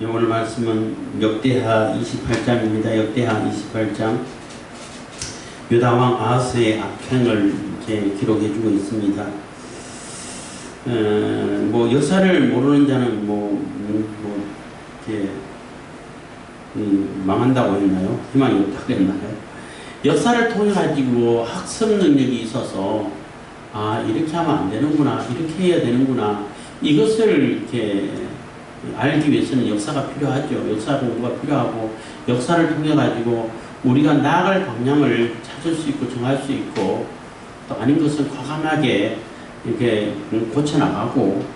오늘 말씀은 역대하 28장입니다. 역대하 28장. 유다왕 아하스의 악행을 이렇게 기록해주고 있습니다. 역사를 모르는 자는 이렇게 망한다고 했나요? 희망이 없다고 했나요? 역사를 통해 가지고 학습 능력이 있어서 이렇게 하면 안 되는구나, 이렇게 해야 되는구나, 이것을 이렇게 알기 위해서는 역사가 필요하죠. 역사 공부가 필요하고, 역사를 통해 가지고 우리가 나아갈 방향을 찾을 수 있고 정할 수 있고, 또 아닌 것은 과감하게 이렇게 고쳐나가고,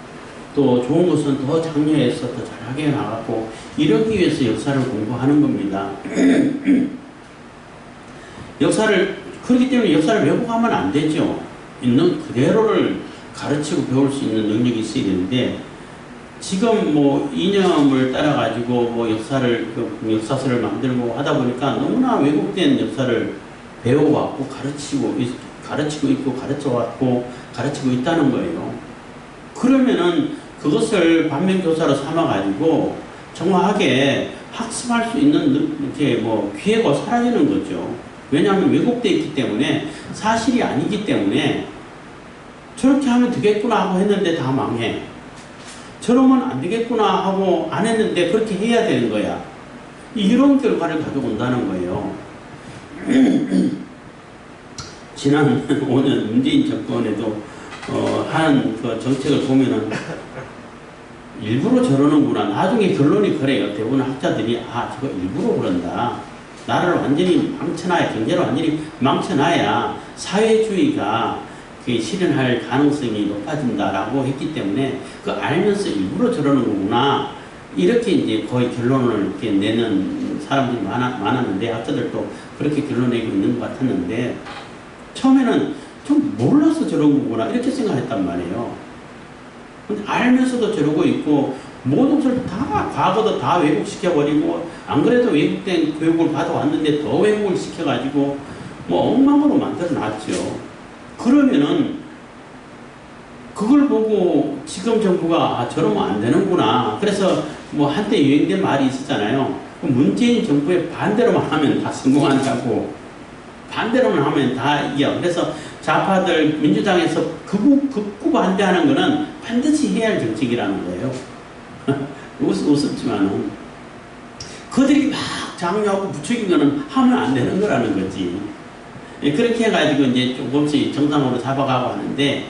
또 좋은 것은 더 장려해서 더 잘하게 나가고, 이러기 위해서 역사를 공부하는 겁니다. 그렇기 때문에 역사를 왜곡하면 안 되죠. 있는 그대로를 가르치고 배울 수 있는 능력이 있어야 되는데, 지금 이념을 따라가지고 역사서를 만들고 하다 보니까 너무나 왜곡된 역사를 배워왔고, 가르치고 있고, 가르쳐왔고, 가르치고 있다는 거예요. 그러면은 그것을 반면교사로 삼아가지고 정확하게 학습할 수 있는 기회가 사라지는 거죠. 왜냐하면 왜곡되어 있기 때문에, 사실이 아니기 때문에, 저렇게 하면 되겠구나 하고 했는데 다 망해. 저러면 안 되겠구나 하고 안 했는데 그렇게 해야 되는 거야. 이런 결과를 가져온다는 거예요. 지난 5년 문재인 정권에도 한 그 정책을 보면은 일부러 저러는구나. 나중에 결론이 그래요. 대부분 학자들이 저거 일부러 그런다. 나라를 완전히 망쳐놔야, 경제를 완전히 망쳐놔야 사회주의가 실현할 가능성이 높아진다라고 했기 때문에, 그 알면서 일부러 저러는 거구나, 이렇게 이제 거의 결론을 이렇게 내는 사람들이 많았는데, 학자들도 그렇게 결론내고 있는 것 같았는데, 처음에는 좀 몰라서 저런 거구나 이렇게 생각했단 말이에요. 근데 알면서도 저러고 있고, 모든 것을 다 과거도 다 왜곡시켜버리고, 안 그래도 왜곡된 교육을 받아왔는데 더 왜곡을 시켜가지고 엉망으로 만들어놨죠. 그러면은 그걸 보고 지금 정부가 저러면 안 되는구나. 그래서 한때 유행된 말이 있었잖아요. 문재인 정부의 반대로만 하면 다 성공한다고. 반대로만 하면 다 이겨. 그래서 좌파들, 민주당에서 극구 반대하는 거는 반드시 해야 할 정책이라는 거예요. 우습지만은. 그들이 막 장려하고 부추긴 거는 하면 안 되는 거라는 거지. 그렇게 해가지고 이제 조금씩 정상으로 잡아가고 하는데,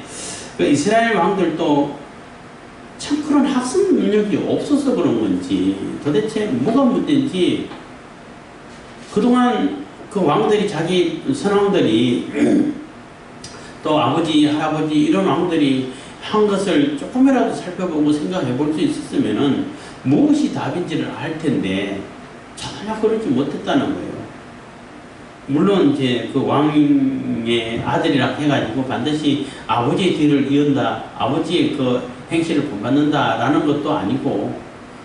그 이스라엘 왕들도 참 그런 학습 능력이 없어서 그런 건지, 도대체 뭐가 문제인지, 그동안 그 왕들이, 자기 선왕들이, 또 아버지, 할아버지, 이런 왕들이 한 것을 조금이라도 살펴보고 생각해 볼 수 있었으면은 무엇이 답인지를 알 텐데, 전혀 그러지 못했다는 거예요. 물론 이제 그 왕의 아들이라 해가지고 반드시 아버지의 뒤를 이은다, 아버지의 그 행실을 본받는다라는 것도 아니고,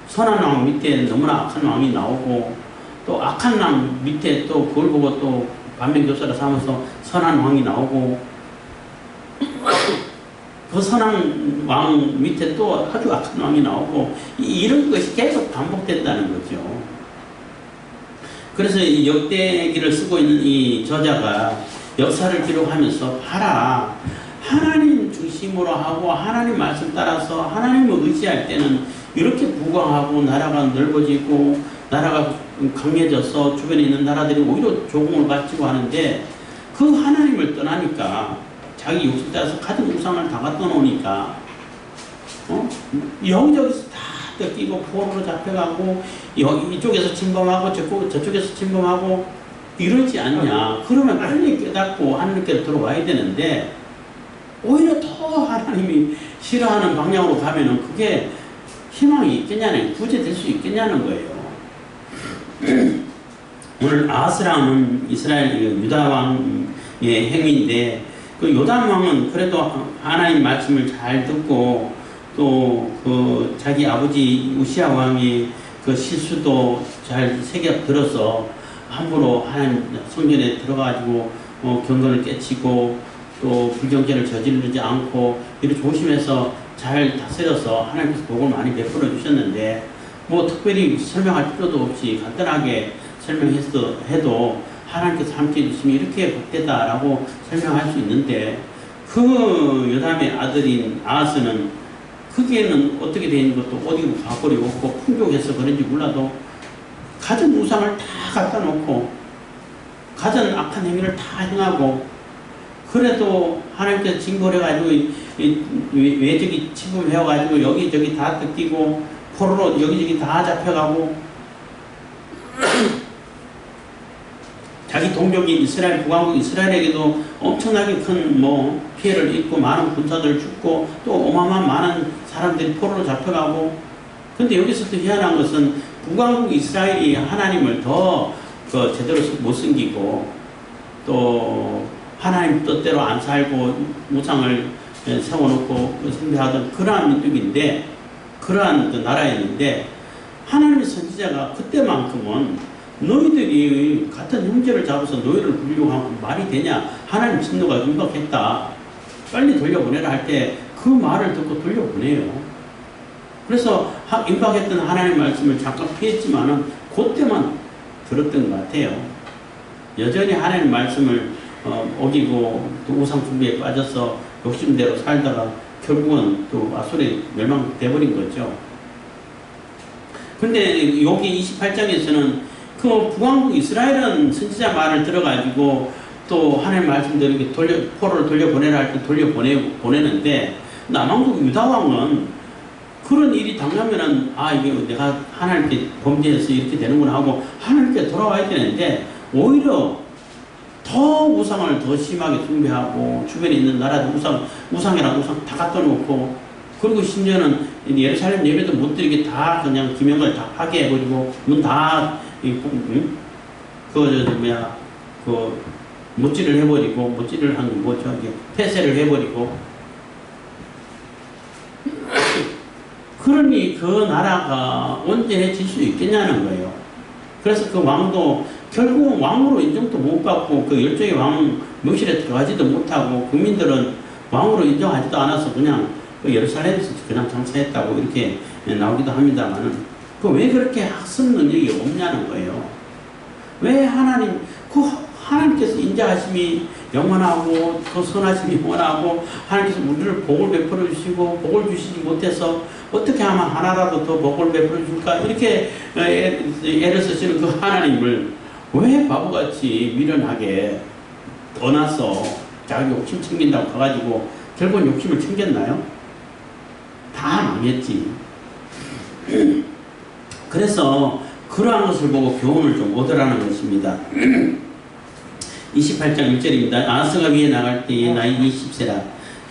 선한 왕 밑에 너무나 악한 왕이 나오고, 또 악한 왕 밑에 또 그걸 보고 또 반면교사를 삼아서 선한 왕이 나오고, 그 선한 왕 밑에 또 아주 악한 왕이 나오고, 이런 것이 계속 반복된다는 거죠. 그래서 이 역대기를 쓰고 있는 이 저자가 역사를 기록하면서, 봐라, 하나님 중심으로 하고 하나님 말씀 따라서 하나님을 의지할 때는 이렇게 부강하고 나라가 넓어지고 나라가 강해져서 주변에 있는 나라들이 오히려 조공을 바치고 하는데, 그 하나님을 떠나니까, 자기 욕심 따라서 가진 우상을 다 갖다 놓으니까 여기저기서 다 뜯기고 포로로 잡혀가고, 이쪽에서 침범하고 저쪽에서 침범하고 이러지 않냐. 그러면 빨리 깨닫고 하나님께로 들어와야 되는데, 오히려 더 하나님이 싫어하는 방향으로 가면은 그게 희망이 있겠냐는, 구제될 수 있겠냐는 거예요. 오늘 아하스라는 이스라엘 유다 왕의 행위인데, 그 요담 왕은 그래도 하나님 말씀을 잘 듣고, 또 그 자기 아버지 우시아 왕이 그 실수도 잘 새겨 들어서 함부로 하나님 성전에 들어가지고 경건을 깨치고, 또 불경죄를 저지르지 않고 이렇게 조심해서 잘 다스려서 하나님께서 복을 많이 베풀어 주셨는데, 뭐 특별히 설명할 필요도 없이 간단하게 설명해서 해도 하나님께서 함께 해주시면 이렇게 복되다라고 설명할 수 있는데 그 여담의 아들인 아하스는 거기에는 어떻게 되는 것도 어디로 가거리 없고 풍족해서 그런지 몰라도 가진 우상을 다 갖다 놓고 가진 악한 행위를 다 행하고 그래도 하나님께서 징벌해가지고 외적이 침범해가지고 여기저기 다 뜯기고 포로로 여기저기 다 잡혀가고 자기 동족인 이스라엘 국왕국 이스라엘에게도 엄청나게 큰 뭐 피해를 입고 많은 군사들 죽고 또 어마어마한 많은 사람들이 포로로 잡혀가고 근데 여기서 또 희한한 것은 국왕국 이스라엘이 하나님을 더 제대로 못 섬기고 또 하나님 뜻대로 안 살고 우상을 세워놓고 숭배하던 그러한 민족인데 그러한 나라였는데 하나님의 선지자가 그때만큼은 너희들이 같은 형제를 잡아서 너희를 부리려고 하면 말이 되냐 하나님 진노가 임박했다 빨리 돌려보내라 할 때 그 말을 듣고 돌려보내요. 그래서 임박했던 하나님 말씀을 잠깐 피했지만은 그때만 들었던 것 같아요. 여전히 하나님 말씀을 어기고 또 우상 숭배에 빠져서 욕심대로 살다가 결국은 또 아수르에 멸망돼버린 거죠. 근데 여기 28장에서는 그 북왕국 이스라엘은 선지자 말을 들어가지고 또 하나님 말씀대로 이렇게 포로를 돌려보내라 할 때 보내는데 남왕국 유다왕은 그런 일이 당하면은 이게 내가 하나님께 범죄해서 이렇게 되는구나 하고 하나님께 돌아와야 되는데 오히려 더 우상을 더 심하게 숭배하고 주변에 있는 나라들 우상이랑 우상 다 갖다 놓고 그리고 심지어는 예루살렘 예배도 못 드리게 다 그냥 기명을 다 파괴해버리고 문 다 못질을 해버리고 못질을 한 뭐죠 폐쇄를 해버리고 그러니 그 나라가 온전해질 수 있겠냐는 거예요. 그래서 그 왕도 결국은 왕으로 인정도 못 받고 그 열정의 왕 명실에 들어가지도 못하고 국민들은 왕으로 인정하지도 않아서 그냥 그 예루살렘에서 그냥 장사했다고 이렇게 나오기도 합니다만은 그 왜 그렇게 학습 능력이 없냐는 거예요. 왜 하나님께서 인자하심이 영원하고 그 선하심이 영원하고 하나님께서 우리를 복을 베풀어 주시고 복을 주시지 못해서 어떻게 하면 하나라도 더 복을 베풀어 줄까 이렇게 애를 쓰시는 그 하나님을 왜 바보같이 미련하게 떠나서 자기 욕심 챙긴다고 가가지고 결국은 욕심을 챙겼나요? 다 망했지. 그래서 그러한 것을 보고 교훈을 좀 얻으라는 것입니다. 28장 1절입니다. 아하스가 위에 나갈 때에 나이 20세라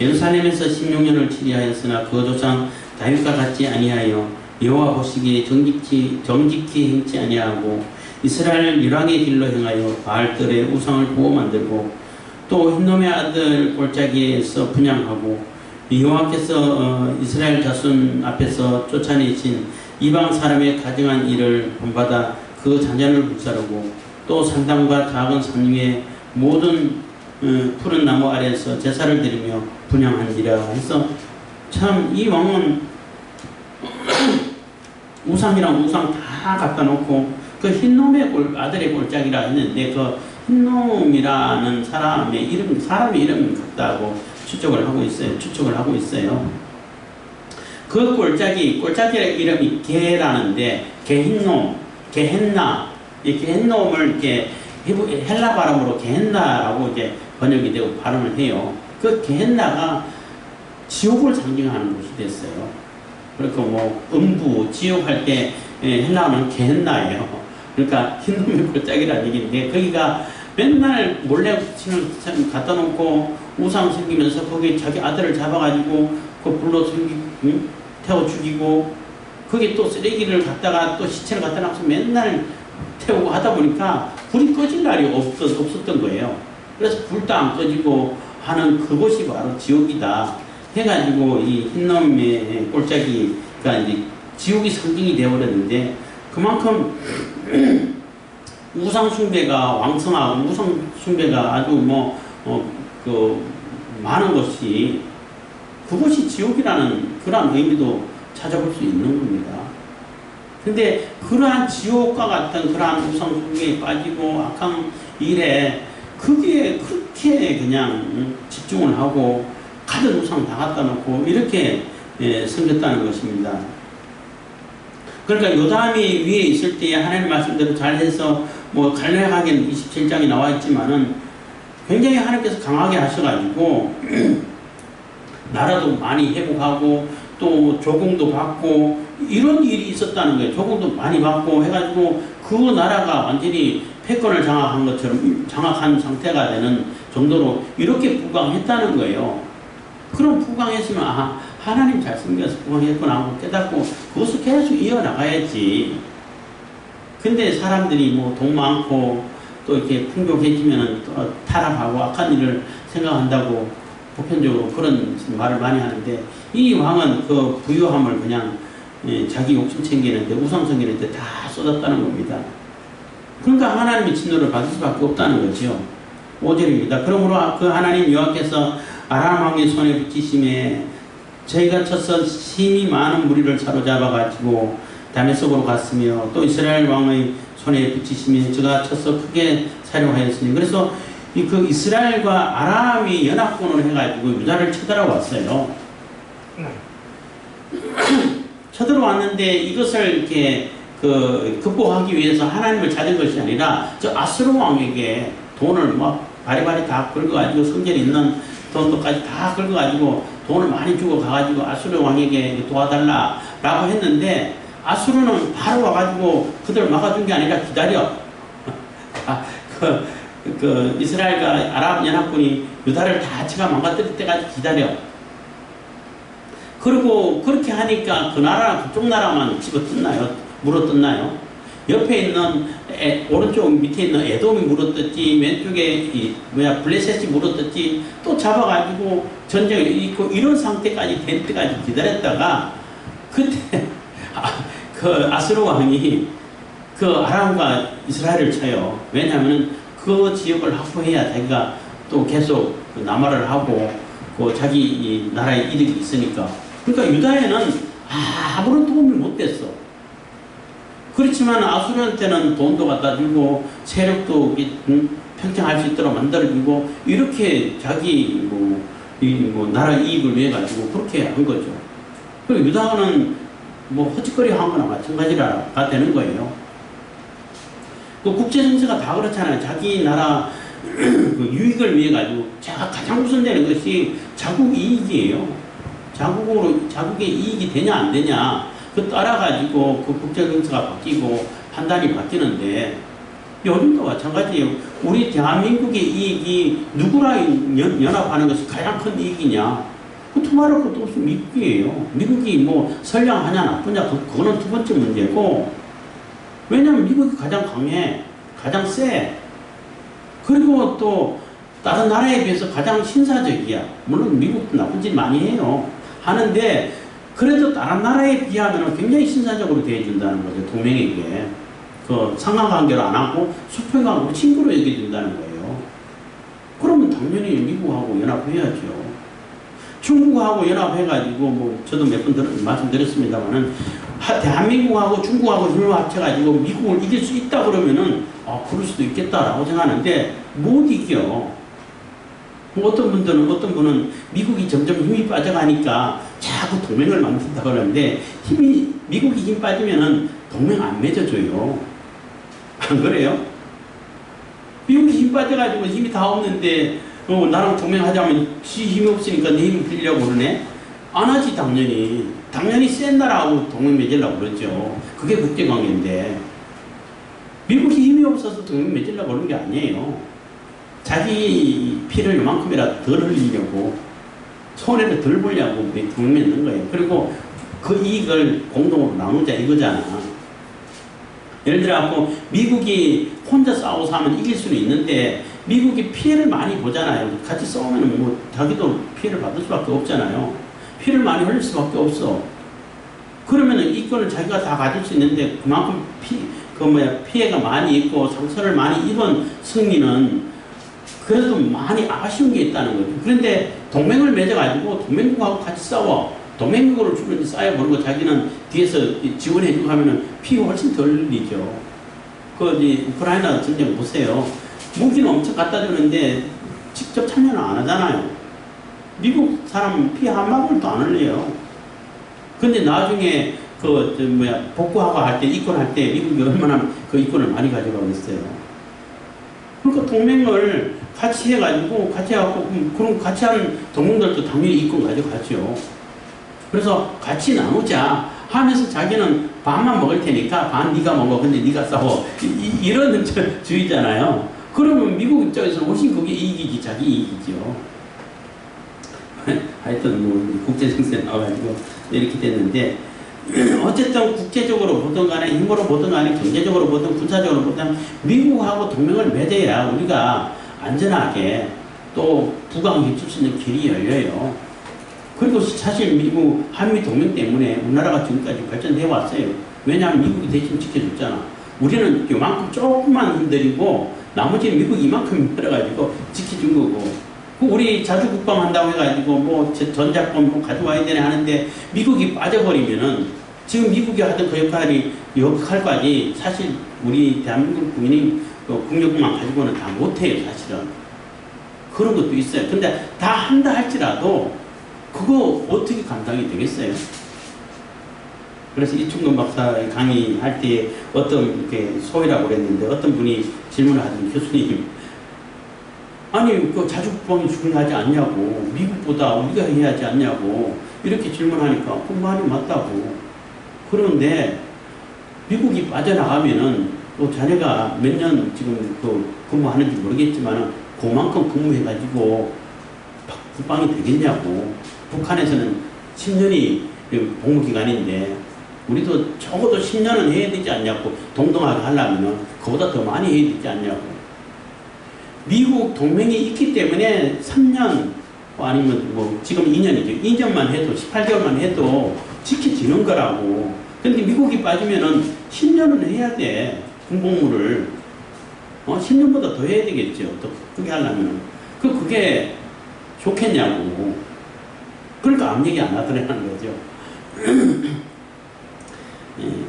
예루살렘에서 16년을 치리하였으나 그 조상 다윗과 같지 아니하여 여호와 보시기에 정직히 행치 아니하고 이스라엘 유랑의 길로 행하여 바알들의 우상을 보호 만들고 또 흰놈의 아들 골짜기에서 분양하고 여호와께서 이스라엘 자손 앞에서 쫓아내신 이방 사람의 가증한 일을 본받아 그 잔잔을 불사르고 또 산당과 작은 산 위에 모든 푸른 나무 아래에서 제사를 드리며 분양하니라 해서 참 이 왕은 우상이랑 우상 다 갖다 놓고 그 흰놈의 아들의 골짜기라 했는데 그 흰놈이라는 사람의 이름 같다고 추측을 하고 있어요. 그 골짜기의 이름이 게라는데 게흰놈, 게헨나, 이 게헨놈을 이렇게 헬라 발음으로 게헨나라고 이제 번역이 되고 발음을 해요. 그 게헨나가 지옥을 상징하는 곳이 됐어요. 그러니까 뭐 음부, 지옥 할 때 헬라어는 게헨나예요. 그러니까 흰놈의 골짜기라는 얘기인데 거기가 맨날 몰래 갖다 놓고 우상 섬기면서 거기 자기 아들을 잡아가지고 그 불로 태워 죽이고 거기 또 쓰레기를 갖다가 또 시체를 갖다 놔서 맨날 태우고 하다 보니까 불이 꺼질 날이 없었던 거예요. 그래서 불도 안 꺼지고 하는 그곳이 바로 지옥이다 해가지고 이 흰놈의 골짜기가 이제 지옥이 상징이 되어버렸는데 그만큼 우상숭배가 왕성하고 우상숭배가 아주 많은 것이 그것이 지옥이라는 그런 의미도 찾아볼 수 있는 겁니다. 근데 그러한 지옥과 같은 그러한 우상 숭배에 빠지고 악한 일에 그게 그렇게 그냥 집중을 하고 가든 우상 다 갖다 놓고 이렇게 섬겼다는 것입니다. 그러니까 요담이 위에 있을 때 하나님 말씀대로 잘해서 뭐 간략하게 27장이 나와 있지만은 굉장히 하나님께서 강하게 하셔가지고 나라도 많이 회복하고 또 조공도 받고 이런 일이 있었다는 거예요. 조공도 많이 받고 해가지고 그 나라가 완전히 패권을 장악한 것처럼 장악한 상태가 되는 정도로 이렇게 부강했다는 거예요. 그럼 부강했으면 아 하나님 잘 섬겨서 부강했구나 하고 깨닫고 그것을 계속 이어나가야지. 근데 사람들이 뭐 돈 많고 또 이렇게 풍족해지면 또 타락하고 악한 일을 생각한다고 보편적으로 그런 말을 많이 하는데 이 왕은 그 부유함을 그냥 자기 욕심 챙기는데 우상 챙기는데 다 쏟았다는 겁니다. 그러니까 하나님의 진노를 받을 수밖에 없다는 거죠. 5절입니다. 그러므로 그 하나님 여호와께서 아람 왕의 손에 붙이심에 저희가 쳐서 심히 많은 무리를 사로잡아 가지고 다메섹으로 갔으며 또 이스라엘 왕의 손에 붙이심에 저가 쳐서 크게 사용하였으니 그래서 그 이스라엘과 아람이 연합군을 해가지고 유다를 쳐들어왔어요. 쳐들어왔는데 이것을 이렇게 극복하기 위해서 하나님을 찾은 것이 아니라 저 아수르 왕에게 돈을 막 바리바리 다 긁어가지고 성전에 있는 돈도까지 다 긁어가지고 돈을 많이 주고 가가지고 아수르 왕에게 도와달라라고 했는데 아수르는 바로 와가지고 그들 막아준 게 아니라 기다려. 이스라엘과 아랍 연합군이 유다를 다 치가 망가뜨릴 때까지 기다려. 그리고 그렇게 하니까 그 나라랑 그쪽 나라만 집어뜯나요? 물어뜯나요? 옆에 있는 오른쪽 밑에 있는 에돔이 물어뜯지 왼쪽에 블레셋이 물어뜯지 또 잡아가지고 전쟁을 이기고 이런 상태까지 될 때까지 기다렸다가 그때 그 아수르 왕이 그 아람과 이스라엘을 쳐요. 왜냐하면 그 지역을 확보해야 자기가 또 계속 남하를 하고 그 자기 나라에 이득이 있으니까. 그러니까 유다에는 아무런 도움이 못 됐어. 그렇지만 아수르한테는 돈도 갖다 주고 세력도 평정할 수 있도록 만들어주고 이렇게 자기 나라 이익을 위해 가지고 그렇게 한 거죠. 그리고 유다는 뭐 허짓거리 한 거나 마찬가지가 되는 거예요. 그 국제 정세가 다 그렇잖아요. 자기 나라 그 유익을 위해 가지고 가장 우선되는 것이 자국 이익이에요. 자국의 이익이 되냐 안 되냐 그 따라 가지고 그 국제 정세가 바뀌고 판단이 바뀌는데 요즘도 마찬가지예요. 우리 대한민국의 이익이 누구랑 연합하는 것이 가장 큰 이익이냐? 그 두말할 것도 없이 미국이에요. 미국이 뭐 선량하냐 나쁘냐 그거는 두 번째 문제고 왜냐하면 미국이 가장 강해, 가장 세. 그리고 또 다른 나라에 비해서 가장 신사적이야. 물론 미국도 나쁜 짓 많이 해요. 하는데 그래도 다른 나라에 비하면 굉장히 신사적으로 대해준다는 거죠. 동맹에게. 그 상하관계로 안 하고 수평하고 친구로 여겨준다는 거예요. 그러면 당연히 미국하고 연합해야죠. 중국하고 연합해가지고 뭐 저도 몇 번 말씀드렸습니다만은 대한민국하고 중국하고 힘을 합쳐가지고 미국을 이길 수 있다 그러면은 그럴 수도 있겠다라고 생각하는데 못 이겨. 어떤 분은 미국이 점점 힘이 빠져가니까 자꾸 동맹을 만든다 그러는데 미국이 힘 빠지면은 동맹 안 맺어줘요. 안 그래요? 미국이 힘 빠져가지고 힘이 다 없는데 나랑 동맹하자면 지 힘이 없으니까 내 힘을 빌려고 그러네? 안 하지 당연히. 당연히 센 나라하고 동맹 맺으려고 그러죠. 그게 국제관계인데 미국이 힘이 없어서 동맹 맺으려고 그러는 게 아니에요. 자기 피를 이만큼이라도 덜 흘리려고 손해를 덜 보려고 동맹 맺는 거예요. 그리고 그 이익을 공동으로 나누자 이거잖아. 예를 들어 미국이 혼자 싸워서 하면 이길 수는 있는데 미국이 피해를 많이 보잖아요. 같이 싸우면 뭐 자기도 피해를 받을 수밖에 없잖아요. 피를 많이 흘릴 수밖에 없어. 그러면은 이거를 자기가 다 가질 수 있는데 그만큼 피해가 많이 있고 상처를 많이 입은 승리는 그래도 많이 아쉬운 게 있다는 거죠. 그런데 동맹을 맺어가지고 동맹국하고 같이 싸워. 동맹국으로 주는지 쌓여버리고 자기는 뒤에서 지원해주고 하면은 피가 훨씬 덜 흘리죠. 우크라이나 전쟁 보세요. 무기는 엄청 갖다 주는데 직접 참여는 안 하잖아요. 미국 사람 피 한 방울도 안 흘려요. 근데 나중에 복구하고 할 때, 입건할 때 미국이 얼마나 그 입건을 많이 가져가고 있어요. 그러니까 동맹을 같이 해가지고, 같이 해갖고, 그럼 같이 한 동맹들도 당연히 입건 가져가죠. 그래서 같이 나누자 하면서 자기는 반만 먹을 테니까 반 네가 먹어. 근데 네가 싸워. 이런 주의잖아요. 그러면 미국 입장에서는 훨씬 그게 이익이지, 자기 이익이죠. 하여튼 뭐 국제정세에 나와가지고 이렇게 됐는데, 어쨌든 국제적으로 보든 간에 힘으로 보든 간에 경제적으로 보든 군사적으로 보든 미국하고 동맹을 맺어야 우리가 안전하게 또 부강해 줄 수 있는 길이 열려요. 그리고 사실 미국 한미 동맹 때문에 우리나라가 지금까지 발전해 왔어요. 왜냐하면 미국이 대신 지켜줬잖아. 우리는 요만큼 조금만 흔들리고 나머지는 미국이 이만큼 흔들어가지고 지켜준 거고. 우리 자주 국방한다고 해가지고 뭐 전작권 뭐 가져와야 되네 하는데 미국이 빠져버리면은 지금 미국이 하던 그 역할까지 사실 우리 대한민국 국민이 국력만 가지고는 다 못해요, 사실은. 그런 것도 있어요. 근데 다 한다 할지라도 그거 어떻게 감당이 되겠어요? 그래서 이충근 박사 강의할 때 어떤 소위라고 그랬는데 어떤 분이 질문을 하더니 교수님, 아니 그 자주국방이 중요하지 않냐고, 미국보다 우리가 해야 하지 않냐고 이렇게 질문하니까 그 말이 맞다고. 그런데 미국이 빠져나가면은 또 자네가 몇 년 지금 근무하는지 모르겠지만 그만큼 근무해가지고 국방이 되겠냐고. 북한에서는 10년이 복무기간인데 우리도 적어도 10년은 해야 되지 않냐고. 동등하게 하려면 그보다 더 많이 해야 되지 않냐고. 미국 동맹이 있기 때문에 3년 아니면 뭐 지금 2년이죠. 2년만 해도 18개월만 해도 지켜지는 거라고. 근데 미국이 빠지면은 10년은 해야 돼. 군복무를. 10년보다 더 해야 되겠죠. 더 크게 하려면. 그게 좋겠냐고. 그러니까 아무 얘기 안 하더라는 거죠.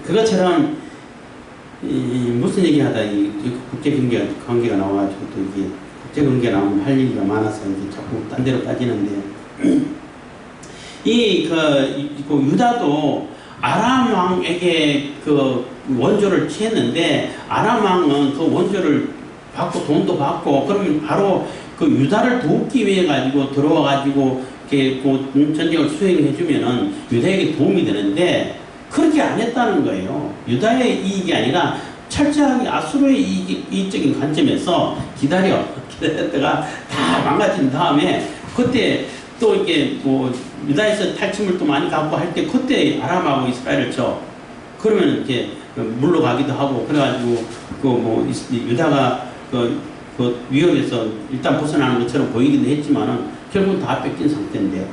그것처럼 무슨 얘기 하다 국제관계가 나와가지고 또 이게 국제관계가 나오면 할 얘기가 많아서 이제 자꾸 딴 데로 빠지는데 유다도 아람 왕에게 그 원조를 취했는데 아람 왕은 그 원조를 받고 돈도 받고 그러면 바로 그 유다를 돕기 위해 가지고 들어와 가지고 이렇게 그 전쟁을 수행해 주면은 유다에게 도움이 되는데 그렇게 안 했다는 거예요. 유다의 이익이 아니라 철저하게 아수르의 이익적인 관점에서 기다렸다가 다 망가진 다음에 그때 또 이게 뭐 유다에서 탈취물 또 많이 갖고 할 때 그때 아람하고 이스라엘을 쳐. 그러면 이렇게 물러가기도 하고 그래가지고 유다가 그 위협에서 일단 벗어나는 것처럼 보이기도 했지만은 결국은 다 뺏긴 상태인데.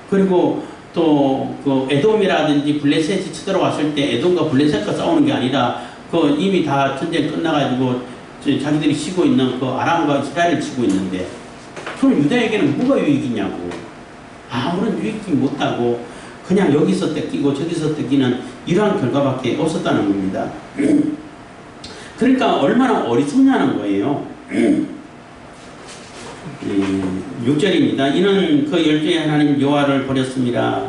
그리고 또 그 에돔이라든지 블레셋이 쳐들어왔을 때 에돔과 블레셋과 싸우는 게 아니라 그 이미 다 전쟁 끝나가지고 자기들이 치고 있는 그 아람과 이스라엘을 치고 있는데 그럼 유다에게는 뭐가 유익이냐고. 아무런 유익이 못하고 그냥 여기서 뺏기고 저기서 뺏기는 이러한 결과밖에 없었다는 겁니다. 그러니까 얼마나 어리석냐는 거예요. 6절입니다. 이는 그 열조의 하나님 여호와를 버렸습니다.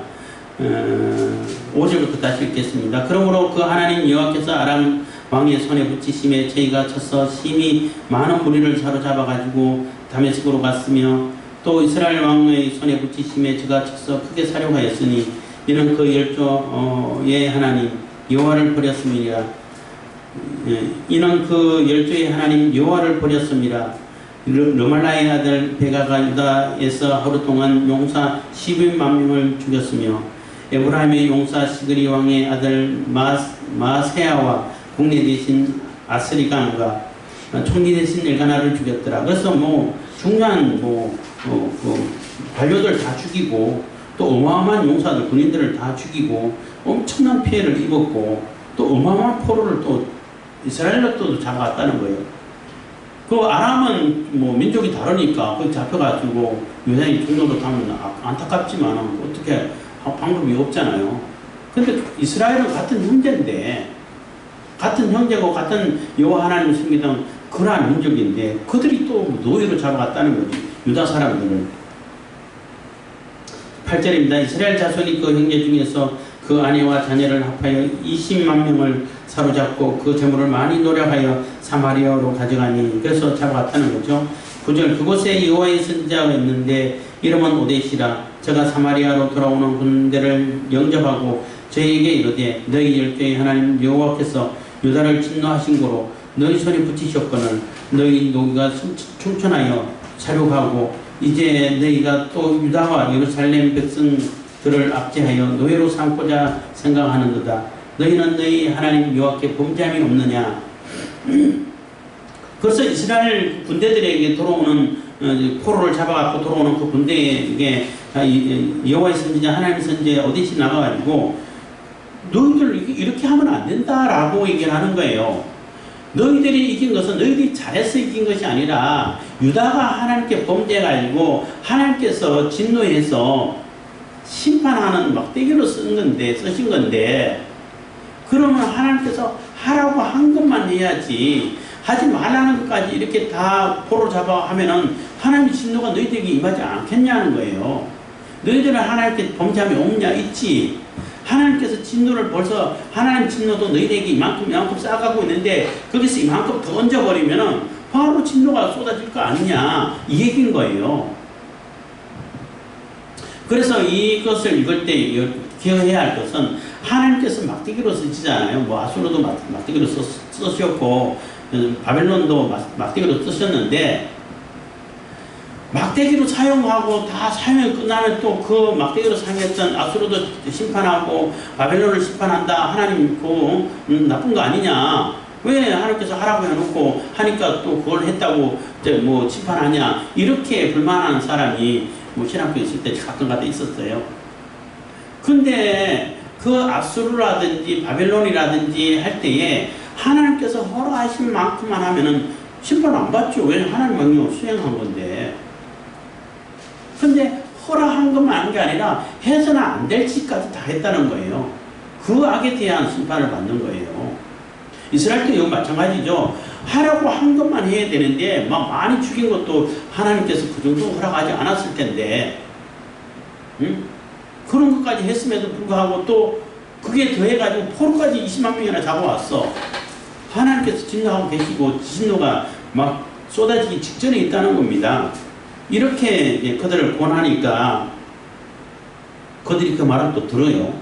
5절부터 다시 읽겠습니다. 그러므로 그 하나님 여호와께서 아람 왕의 손에 붙이심에 저희가 쳐서 심히 많은 무리를 사로잡아가지고 다메섹으로 갔으며 또 이스라엘 왕의 손에 붙이심에 저가 쳐서 크게 사려하였으니 이는 그 열조의 하나님 여호와를 버렸습니다. 이는 그 열조의 하나님 여호와를 버렸습니다. 르말라의 아들 베가가 유다에서 하루 동안 용사 12만 명을 죽였으며 에브라임의 용사 시그리 왕의 아들 마세아와 국내 대신 아스리간과 총리 대신 엘가나를 죽였더라. 그래서 뭐 중요한 관료들 다 죽이고 또 어마어마한 용사들 군인들을 다 죽이고 엄청난 피해를 입었고 또 어마어마한 포로를 또 이스라엘로 또 잡아갔다는 거예요. 그 아람은 뭐 민족이 다르니까 그 잡혀가지고 유다인이 죽는 것 하면 안타깝지만 어떻게 방법이 없잖아요. 근데 이스라엘은 같은 형제인데, 같은 형제고 같은 여호와 하나님을 섬기던 그러한 민족인데 그들이 또 노예로 잡아갔다는 거지, 유다 사람들을. 8절입니다. 이스라엘 자손이 그 형제 중에서 그 아내와 자녀를 합하여 20만 명을 사로잡고 그 재물을 많이 노력하여 사마리아로 가져가니, 그래서 잡아갔다는 거죠. 9절, 그곳에 여호와의 선지자가 있는데 이름은 오데시라. 저가 사마리아로 돌아오는 군대를 영접하고 저희에게 이르되 너희 열조의 하나님 여호와께서 유다를 진노하신 거로 너희 손에 붙이셨거늘 너희 노기가 충천하여 사륙하고 이제 너희가 또 유다와 예루살렘 백성들을 압제하여 노예로 삼고자 생각하는도다. 너희는 너희 하나님 여호와께 범죄함이 없느냐. 그래서 이스라엘 군대들에게 돌아오는 포로를 잡아갖고 돌아오는 그 군대에게 여호와의 선지자 하나님의 선지자 어디시 나가가지고 너희들 이렇게 하면 안 된다라고 얘기를 하는 거예요. 너희들이 이긴 것은 너희들이 잘해서 이긴 것이 아니라 유다가 하나님께 범죄해가지고 하나님께서 진노해서 심판하는 막대기로 쓰신 건데, 그러면 하나님께서 하라고 한 것만 해야지 하지 말라는 것까지 이렇게 다 포로 잡아 하면은 하나님의 진노가 너희들에게 임하지 않겠냐는 거예요. 너희들은 하나님께 범죄함이 없냐? 있지. 하나님께서 진노를 벌써, 하나님 진노도 너희들에게 이만큼 쌓아가고 있는데 거기서 이만큼 더 얹어버리면은 바로 진노가 쏟아질 거 아니냐, 이 얘기인 거예요. 그래서 이것을 읽을 때 기억해야 할 것은 하나님께서 막대기로 쓰시잖아요. 뭐 아수르도 막대기로 쓰셨고 바벨론도 막대기로 쓰셨는데, 막대기로 사용하고 다 사용이 끝나면 또 그 막대기로 사용했던 아수르도 심판하고 바벨론을 심판한다. 하나님 그 나쁜 거 아니냐. 왜 하나님께서 하라고 해놓고 하니까 또 그걸 했다고 뭐 심판하냐. 이렇게 불만하는 사람이 뭐 신학교에 있을 때 가끔가다 있었어요. 근데 그 아수르라든지 바벨론이라든지 할 때에 하나님께서 허락하신 만큼만 하면은 심판 안 받죠. 왜? 하나님 명령을 수행한 건데. 근데 허락한 것만 한 게 아니라 해서는 안 될 짓까지 다 했다는 거예요. 그 악에 대한 심판을 받는 거예요. 이스라엘도 이거 마찬가지죠. 하라고 한 것만 해야 되는데 막 많이 죽인 것도 하나님께서 그 정도 허락하지 않았을 텐데, 응? 그런 것까지 했음에도 불구하고 또 그게 더해가지고 포로까지 20만 명이나 잡아왔어. 하나님께서 진노하고 계시고 진노가 막 쏟아지기 직전에 있다는 겁니다. 이렇게 그들을 권하니까 그들이 그 말을 또 들어요.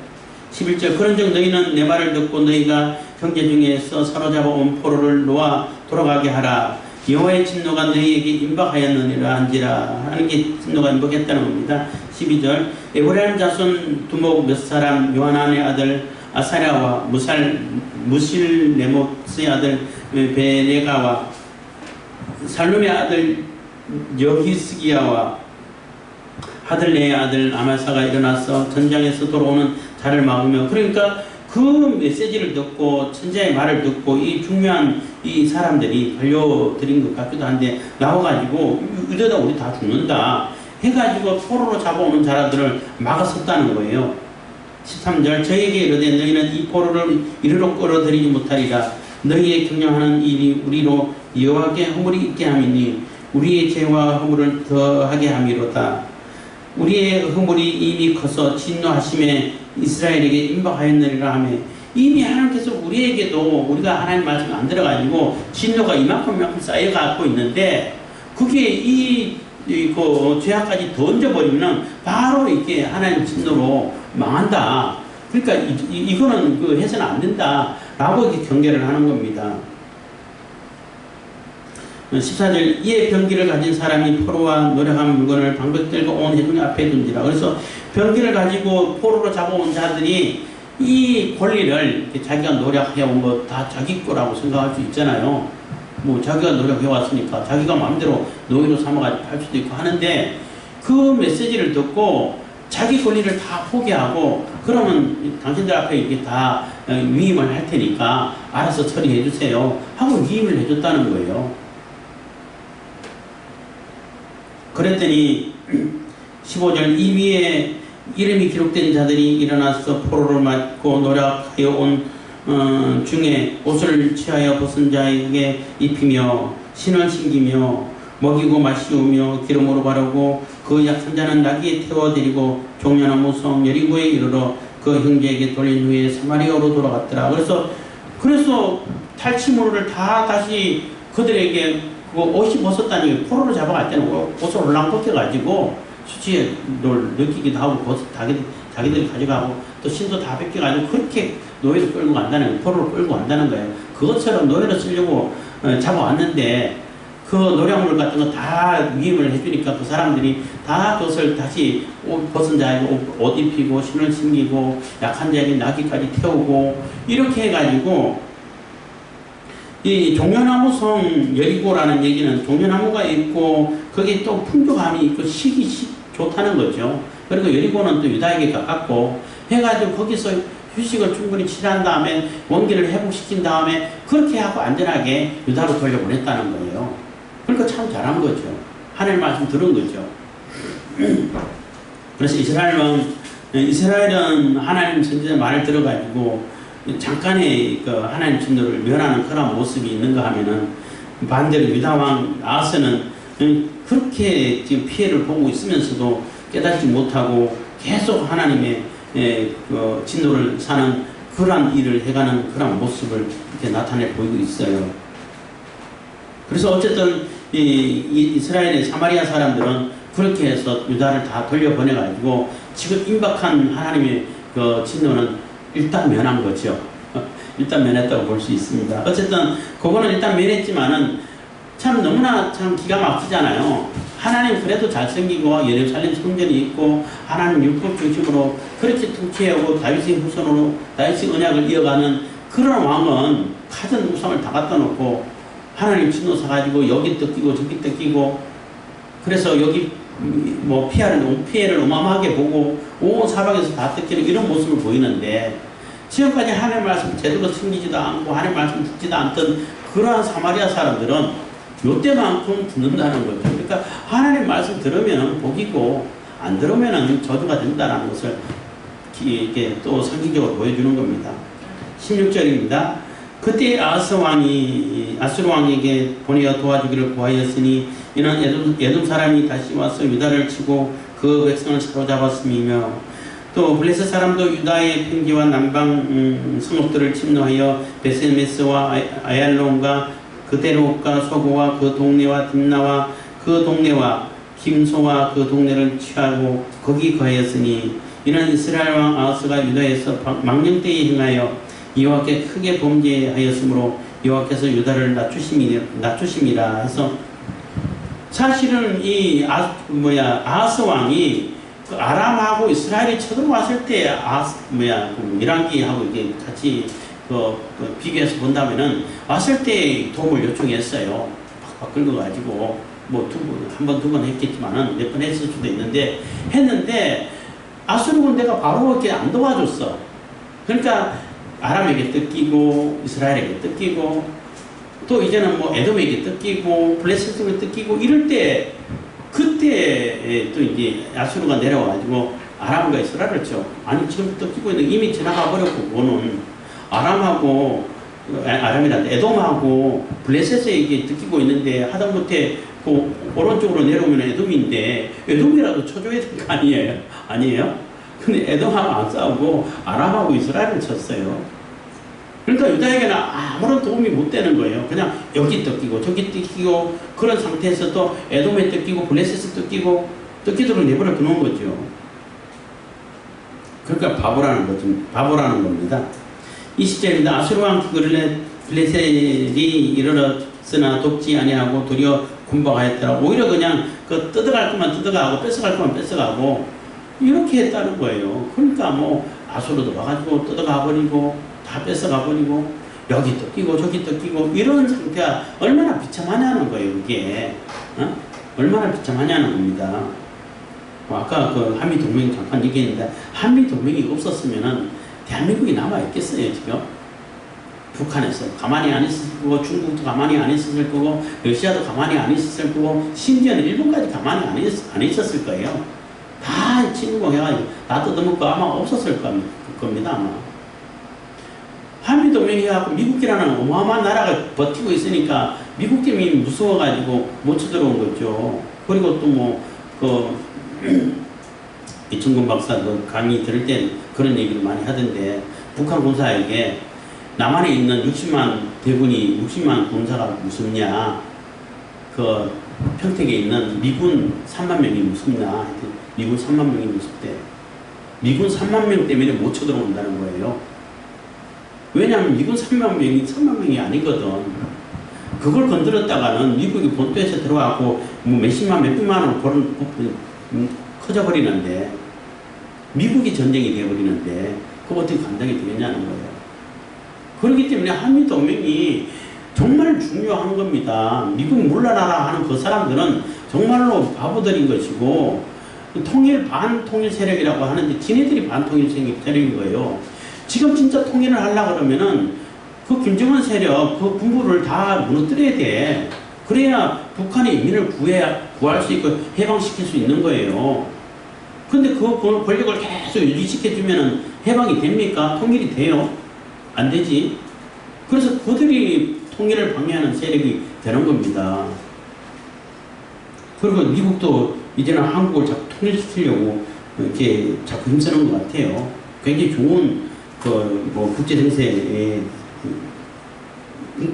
11절, 그런즉 너희는 내 말을 듣고 너희가 형제 중에서 사로잡아 온 포로를 놓아 돌아가게 하라. 여호와의 진노가 너희에게 임박하였느니라 한지라. 하는 게 진노가 임박했다는 겁니다. 12절, 에브라임 자손 두목 몇 사람 요하난의 아들 아사랴와 무실레못의 아들 베레가와 살룸의 아들 여히스기야와 하들레의 아들 아마사가 일어나서 전장에서 돌아오는 자를 막으며, 그러니까 그 메시지를 듣고 천자의 말을 듣고 이 중요한 이 사람들이 걸려들인 것 같기도 한데 나와가지고 이러다 우리 다 죽는다 해가지고 포로로 잡아오는 자라들을 막았었다는 거예요. 13절, 저에게 이르되 너희는 이 포로를 이리로 끌어들이지 못하리라. 너희의 경영하는 일이 우리로 여호와께 허물이 있게 함이니 우리의 죄와 허물을 더하게 함이로다. 우리의 허물이 이미 커서 진노하심에 이스라엘에게 임박하였느니라 하며, 이미 하나님께서 우리에게도 우리가 하나님 말씀 안 들어가지고 진노가 이만큼 쌓여갖고 있는데 그게 그 죄악까지 던져버리면 바로 이렇게 하나님 진노로 망한다. 그러니까 이거는 그 해서는 안 된다라고 이렇게 경계를 하는 겁니다. 14절, 이에 병기를 가진 사람이 포로와 노력한 물건을 방백들과 온 회중 앞에 둔지라. 그래서 병기를 가지고 포로로 잡아온 자들이 이 권리를 자기가 노력해온 거 다 자기 거라고 생각할 수 있잖아요. 뭐 자기가 노력해왔으니까 자기가 마음대로 노예로 삼아가지고 할 수도 있고 하는데, 그 메시지를 듣고 자기 권리를 다 포기하고 그러면 당신들 앞에 이렇게 다 위임을 할 테니까 알아서 처리해 주세요 하고 위임을 해줬다는 거예요. 그랬더니 15절, 이 위에 이름이 기록된 자들이 일어나서 포로를 맞고 노력하여 온 중에 옷을 취하여 벗은 자에게 입히며 신을 신기며 먹이고 마시우며 기름으로 바르고 그 약한 자는 나귀에 태워드리고 종려나무 성 여리고에 이르러 그 형제에게 돌린 후에 사마리아로 돌아갔더라. 그래서 탈취물을 다 다시 그들에게 그 옷이 벗었다니 포로로 잡아갈 때는 옷을 올랑 벗겨가지고 수치를 느끼기도 하고 자기들이 가져가고 또 신도 다 뺏겨가지고 그렇게 노예를 끌고 간다는 거예요. 포로를 끌고 간다는 거예요. 그것처럼 노예를 쓰려고 잡아왔는데 그 노량물 같은 거 다 위임을 해주니까 그 사람들이 다 그것을 다시 벗은 자에게 옷 입히고 신을 신기고 약한 자에게 나귀까지 태우고 이렇게 해가지고 이 종려나무 성 여리고라는 얘기는 종려나무가 있고 거기에 또 풍족함이 있고 식이 좋다는 거죠. 그리고 여리고는 또 유다에게 가깝고 해가지고 거기서 휴식을 충분히 취한 다음에 원기를 회복시킨 다음에 그렇게 하고 안전하게 유다로 돌려보냈다는 거예요. 그러니까 참 잘한 거죠. 하나님 말씀 들은 거죠. 그래서 이스라엘은 하나님 선지자 말을 들어가지고 잠깐의 그 하나님 진노를 면하는 그런 모습이 있는가 하면은 반대로 유다왕 아하스는 그렇게 지금 피해를 보고 있으면서도 깨닫지 못하고 계속 하나님의 그 진노를 사는 그러한 일을 해가는 그런 모습을 이렇게 나타내 보이고 있어요. 그래서 어쨌든 이스라엘의 사마리아 사람들은 그렇게 해서 유다를 다 돌려보내가지고 지금 임박한 하나님의 그 진노는 일단 면한 거죠. 일단 면했다고 볼 수 있습니다. 어쨌든 그거는 일단 면했지만은 참 너무나 참 기가 막히잖아요. 하나님 그래도 잘생기고 예루살렘 성전이 있고 하나님 율법 중심으로 그렇게 통치하고 다윗의 후손으로 다윗의 언약을 이어가는 그런 왕은 가진 우상을 다 갖다 놓고 하나님 진노 사가지고 여기 뜯기고 저기 뜯기고 그래서 여기 뭐 피해를 어마어마하게 보고 온 사방에서 다 뜯기는 이런 모습을 보이는데 지금까지 하나님 말씀 제대로 숨기지도 않고 하나님 말씀 듣지도 않던 그러한 사마리아 사람들은 요때만큼 듣는다는 거죠. 그러니까 하나님 말씀 들으면 복이고 안 들으면 저주가 된다는 것을 이게 또 상징적으로 보여주는 겁니다. 16절입니다. 그때 아하스 왕이 아수르 왕에게 보내어 도와주기를 구하였으니 이는 에돔 사람이 다시 와서 유다를 치고 그 백성을 사로잡았음이며 또 블레셋 사람도 유다의 평지와 남방 성읍들을 침노하여 베셀메스와 아얄론과 그데롯과 소고와 그 동네와 딥나와 그 동네와 김소와 그 동네를 취하고 거기 거하였으니 이는 이스라엘 왕 아하스가 유다에서 망령되이 행하여 여호와께 크게 범죄하였으므로 여호와께서 유다를 낮추심이라 해서 사실은 이 아하스 왕이 그 아람하고 이스라엘이 쳐들어왔을 때 열왕기하고 이게 같이 비교해서 본다면은 왔을 때 도움을 요청했어요. 팍팍 긁어가지고 뭐 한 번 두 번 했겠지만은 몇 번 했을 수도 했는데 아수르 군대가 바로 이렇게 안 도와줬어. 그러니까 아람에게 뜯기고 이스라엘에게 뜯기고 또 이제는 뭐 에돔에게 뜯기고 블레셋에게 뜯기고 이럴 때 그때 또 이제 아수르가 내려와가지고 아람과 이스라엘을 쳐. 아니 지금 뜯기고 있는데 이미 지나가 버렸고 그거는 아람이란다 에돔하고 블레셋에게 뜯기고 있는데 하다못해 그 오른쪽으로 내려오면 에돔인데 에돔이라도 쳐줘야 될 거 아니에요? 근데 에돔하고 안 싸우고 아람하고 이스라엘을 쳤어요. 그러니까 유다에게는 아무런 도움이 못 되는 거예요. 그냥 여기 뜯기고 저기 뜯기고 그런 상태에서 또 에돔에 뜯기고 블레셋에 뜯기고 뜯기도록 내버려 두는 거죠. 그러니까 바보라는 겁니다. 20절입니다. 아수르 왕 블레셋이 이르렀으나 돕지 아니하고 도리어 군박하였더라. 오히려 그냥 그 뜯어갈 것만 뜯어가고 뺏어갈 것만 뺏어가고 이렇게 했다는 거예요. 그러니까 뭐 아수르도 와가지고 뜯어가 버리고 다 뺏어가 버리고 여기 뜯기고 저기 뜯기고 이런 상태가 얼마나 비참하냐는 거예요. 이게 얼마나 비참하냐는 겁니다. 아까 그 한미동맹 잠깐 얘기했는데 한미동맹이 없었으면은 대한민국이 남아있겠어요. 지금 북한에서 가만히 안 있었을 거고 중국도 가만히 안 있었을 거고 러시아도 가만히 안 있었을 거고 심지어는 일본까지 가만히 안 있었을 거예요. 다 다 침공해가지고 다 뜯어먹고 아마 없었을 겁니다, 아마. 한미동맹이 해갖고 미국이라는 어마어마한 나라가 버티고 있으니까 미국 때문에 무서워가지고 못 쳐들어온 거죠. 그리고 또 뭐, 이충근 박사도 강의 들을 땐 그런 얘기를 많이 하던데, 북한 군사에게 남한에 있는 60만 대군이 60만 군사가 무섭냐, 그 평택에 있는 미군 3만 명이 무섭냐, 미군 3만 명이 무섭대. 미군 3만 명 때문에 못 쳐들어온다는 거예요. 왜냐하면 미군 3만 명이 아니거든. 그걸 건드렸다가는 미국이 본토에서 들어와고 뭐 몇십만 몇백만 원 커져버리는데, 미국이 전쟁이 되어버리는데 그거 어떻게 감당이 되겠냐는 거예요. 그렇기 때문에 한미동맹이 정말 중요한 겁니다. 미국 물러나라 하는 그 사람들은 정말로 바보들인 것이고, 반통일 세력이라고 하는데 지네들이 반통일 세력인 거예요. 지금 진짜 통일을 하려고 그러면은 그 김정은 세력, 그 군부를 다 무너뜨려야 돼. 그래야 북한의 인민을 구할 수 있고 해방시킬 수 있는 거예요. 근데 그 권력을 계속 유지시켜주면은 해방이 됩니까? 통일이 돼요? 안 되지. 그래서 그들이 통일을 방해하는 세력이 되는 겁니다. 그리고 미국도 이제는 한국을 자꾸 통일시키려고 이렇게 자꾸 힘쓰는 것 같아요. 굉장히 좋은 국제 정세의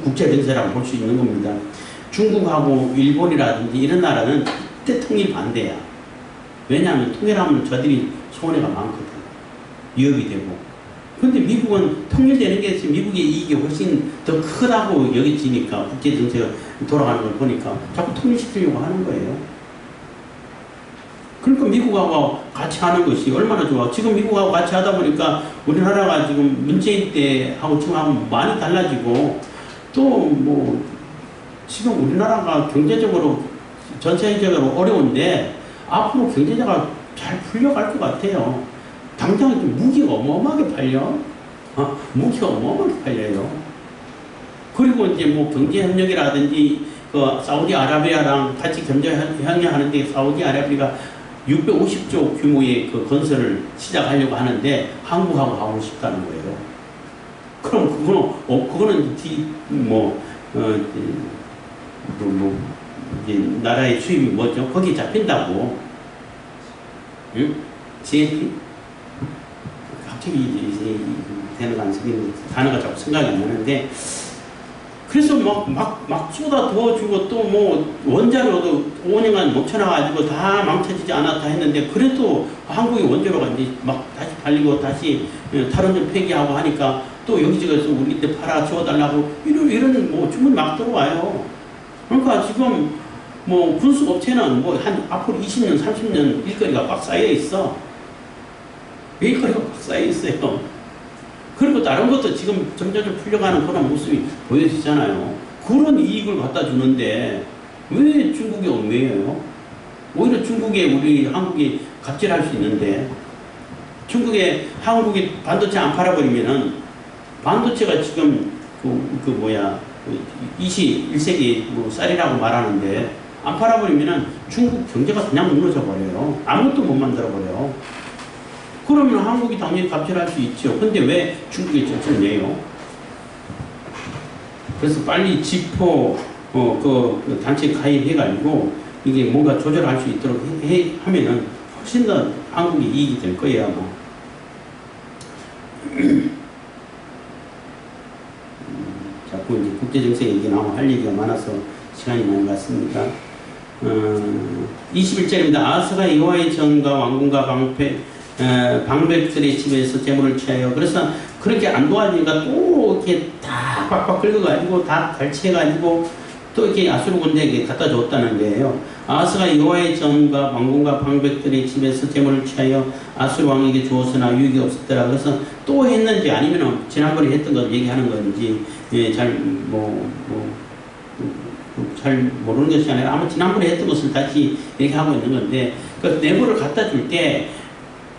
국제 정세라고 볼 수 있는 겁니다. 중국하고 일본이라든지 이런 나라는 절대 통일 반대야. 왜냐하면 통일하면 저들이 손해가 많거든. 위협이 되고. 그런데 미국은 통일되는 게 미국의 이익이 훨씬 더 크다고 여겨지니까, 국제 정세가 돌아가는 걸 보니까 자꾸 통일시키려고 하는 거예요. 그러니까 미국하고 같이 하는 것이 얼마나 좋아. 지금 미국하고 같이 하다 보니까 우리나라가 지금 문재인 때하고 지금하고 많이 달라지고, 또 뭐 지금 우리나라가 경제적으로 전 세계적으로 어려운데 앞으로 경제가 잘 풀려갈 것 같아요. 당장 무기가 어마어마하게 팔려. 무기가 어마어마하게 팔려요. 그리고 이제 뭐 경제협력이라든지 그 사우디아라비아랑 같이 경제협력하는데, 사우디아라비아가 650조 규모의 그 건설을 시작하려고 하는데 한국하고 하고 싶다는 거예요. 그럼 그거는 이제 나라의 수입이 뭐죠? 거기 잡힌다고. 응? GNP? 갑자기 이제 되는 단어가 자꾸 생각이 안 나는데, 그래서 막 쏟아 부어주고, 또 뭐 원자로도 5년간 멈춰놔가지고 다 망쳐지지 않았다 했는데, 그래도 한국의 원자로가 이제 막 다시 팔리고 다시 탈원전 폐기하고 하니까 또 여기저기서 우리한테 팔아 주워달라고 이런 뭐 주문 막 들어와요. 그러니까 지금 뭐 군수업체는 뭐 한 앞으로 20년, 30년 일거리가 꽉 쌓여 있어. 일거리가 꽉 쌓여 있어요. 그리고 다른 것도 지금 점점 풀려가는 그런 모습이 보여지잖아요. 그런 이익을 갖다 주는데 왜 중국이 얽매여요? 오히려 중국에 우리 한국이 갑질할 수 있는데, 중국에 한국이 반도체 안 팔아버리면은, 반도체가 지금 21세기 뭐 쌀이라고 말하는데 안 팔아버리면은 중국 경제가 그냥 무너져 버려요. 아무것도 못 만들어 버려요. 그러면 한국이 당연히 갑질할 수 있죠. 근데 왜 중국에 쫓겨내요? 그래서 빨리 지포 그 단체 가입해가지고 이게 뭔가 조절할 수 있도록 하면은 훨씬 더 한국이 이익이 될 거예요, 아마. 자꾸 이제 국제정세 얘기 나오면 할 얘기가 많아서 시간이 많이 갔습니다. 21절입니다. 아하스가 여호와의 전과 왕궁과 방백들의 집에서 재물을 취하여, 그래서 그렇게 안 도와주니까 또 이렇게 다 빡빡 긁어가지고 다 갈취해가지고 또 이렇게 아수르 군대에게 갖다 줬다는 거예요. 아하스가 여호와의 전과 왕궁과 방백들의 집에서 재물을 취하여 아수르 왕에게 주었으나 유익이 없었더라. 그래서 또 했는지 아니면 지난번에 했던 걸 얘기하는 건지 잘 모르는 것이 아니라 아마 지난번에 했던 것을 다시 얘기하고 있는 건데, 그 뇌물을 갖다 줄 때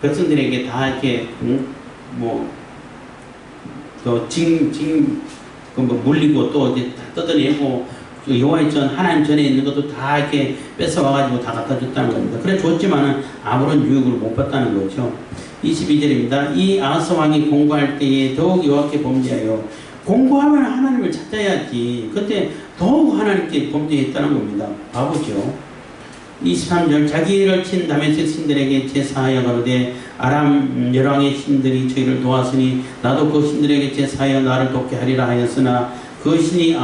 백성들에게 다 이렇게 물리고 또 이제 다 뜯어내고 여호와의 전 하나님 전에 있는 것도 다 이렇게 뺏어와가지고 다 갖다 줬다는 겁니다. 그래 줬지만은 아무런 유익을 못 받다는 거죠. 22절입니다. 이 아하스 왕이 공부할 때에 더욱 여호와께 범죄하여, 공부하면 하나님을 찾아야지. 그때 더욱 하나님께 범죄했다는 겁니다. 바보죠. 23절 자기를 친 다메섹 신들에게 제사하여 가로되 아람 열왕의 신들이 저희를 도왔으니 나도 그 신들에게 제사하여 나를 돕게 하리라 하였으나 그 신이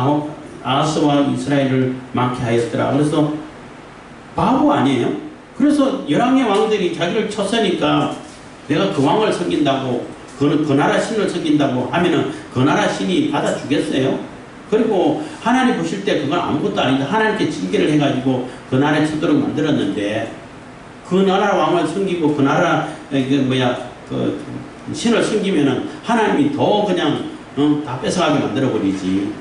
아하스와 이스라엘을 많게 하였더라. 그래서 바보 아니에요? 그래서 열왕의 왕들이 자기를 쳤으니까 내가 그 왕을 섬긴다고, 그 나라 신을 섬긴다고 하면은 그 나라 신이 받아주겠어요? 그리고 하나님 보실 때 그건 아무것도 아닌데 하나님께 징계를 해가지고 그 나라에 치도록 만들었는데, 그 나라 왕을 섬기고 그 나라 그 신을 섬기면은 하나님이 더 그냥 다 뺏어가게 만들어버리지.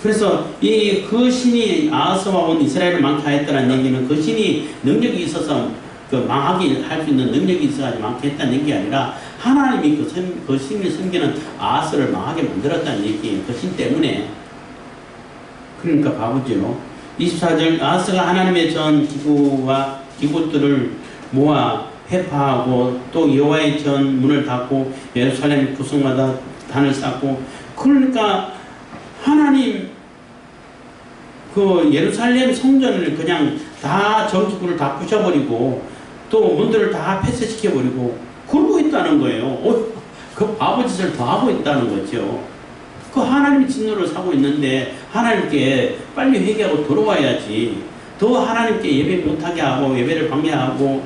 그래서 그 신이 아하스와 온 이스라엘을 망케 하였다는 얘기는 그 신이 능력이 있어서 그 망하게 할 수 있는 능력이 있어가지고 망케 했다는 얘기 아니라 하나님이 그 신을 섬기는 아하스를 망하게 만들었다는 얘기예요. 그 신 때문에. 그러니까 바보죠. 24절 아하스가 하나님의 전 기구들을 모아 회파하고 또 여호와의 전 문을 닫고 예루살렘 구석마다 단을 쌓고, 그러니까 하나님 그 예루살렘 성전을 그냥 다 전기구를 다 부셔버리고 또 문들을 다 폐쇄시켜버리고 그러고 있다는 거예요. 그 바보짓을 더 하고 있다는 거죠. 그 하나님의 진노를 사고 있는데 하나님께 빨리 회개하고 돌아와야지. 더 하나님께 예배 못하게 하고 예배를 방해하고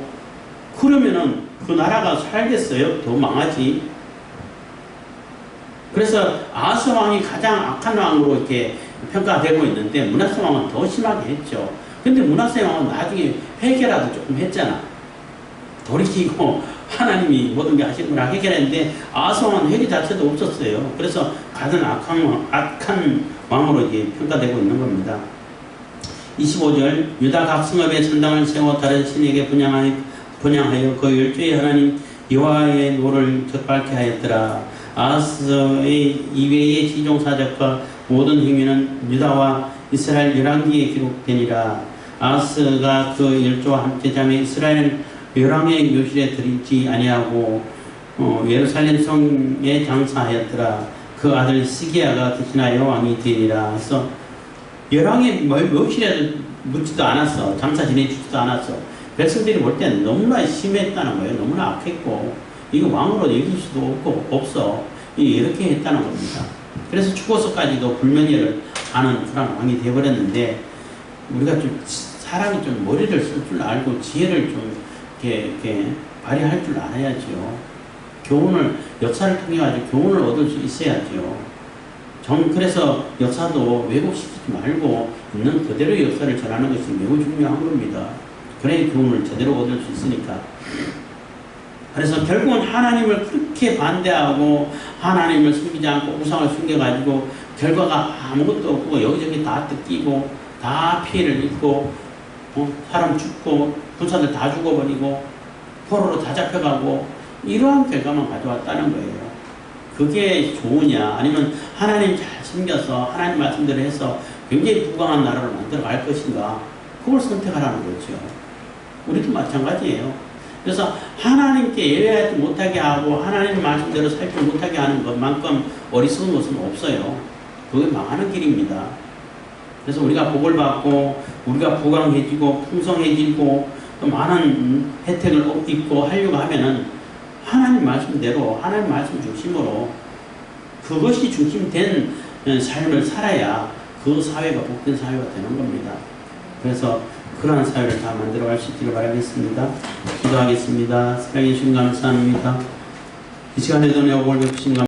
그러면은 그 나라가 살겠어요? 더 망하지. 그래서 아하스 왕이 가장 악한 왕으로 이렇게 평가되고 있는데 므낫세 왕은 더 심하게 했죠. 근데 므낫세 왕은 나중에 회개라도 조금 했잖아. 돌이키고 하나님이 모든 게 하시구나 해결했는데 아하스 왕은 회개 자체도 없었어요. 그래서 가장 악한 왕으로 이제 평가되고 있는 겁니다. 25절 유다 각 성읍에 산당을 세워 다른 신에게 분양하여 그 열조의 하나님 여호와의 노를 적발케 하였더라. 아하스의 이외의 시종사적과 모든 행위는 유다와 이스라엘 열왕기에 기록되니라. 아하스가 그 열조와 함께 잠에 이스라엘 열왕의 묘실에 들이지 아니하고 예루살렘 성에 장사하였더라. 그 아들 시기야가 대신하여 왕이 되니라. 그래서 열왕의 묘실에 묻지도 않았어. 장사 지내주지도 않았어. 백성들이 볼 때는 너무나 심했다는 거예요. 너무나 악했고 이거 왕으로 여길 수도 없어. 이렇게 했다는 겁니다. 그래서 죽어서까지도 불면예를 하는 그런 왕이 되어버렸는데, 우리가 좀 사람이 좀 머리를 쓸 줄 알고 지혜를 좀 이렇게 발휘할 줄 알아야죠. 교훈을, 역사를 통해 가지고 교훈을 얻을 수 있어야죠. 그래서 역사도 왜곡시키지 말고 있는 그대로의 역사를 전하는 것이 매우 중요한 겁니다. 그래야 교훈을 제대로 얻을 수 있으니까. 그래서 결국은 하나님을 그렇게 반대하고 하나님을 숨기지 않고 우상을 숨겨가지고 결과가 아무것도 없고 여기저기 다 뜯기고 다 피해를 입고 사람 죽고 군사들 다 죽어버리고 포로로 다 잡혀가고 이러한 결과만 가져왔다는 거예요. 그게 좋으냐, 아니면 하나님 잘 숨겨서 하나님 말씀대로 해서 굉장히 부강한 나라를 만들어 갈 것인가, 그걸 선택하라는 거죠. 우리도 마찬가지예요. 그래서 하나님께 예배하지 못하게 하고 하나님 말씀대로 살지 못하게 하는 것만큼 어리석은 것은 없어요. 그게 망하는 길입니다. 그래서 우리가 복을 받고 우리가 부강해지고 풍성해지고 또 많은 혜택을 입고 하려고 하면은 하나님 말씀대로 하나님 말씀 중심으로 그것이 중심된 삶을 살아야 그 사회가 복된 사회가 되는 겁니다. 그래서 그러한 사회를 다 만들어갈 수 있기를 바라겠습니다. 기도하겠습니다. 사랑해 주신 감사합니다. 이 시간에도 내 복을 베푸신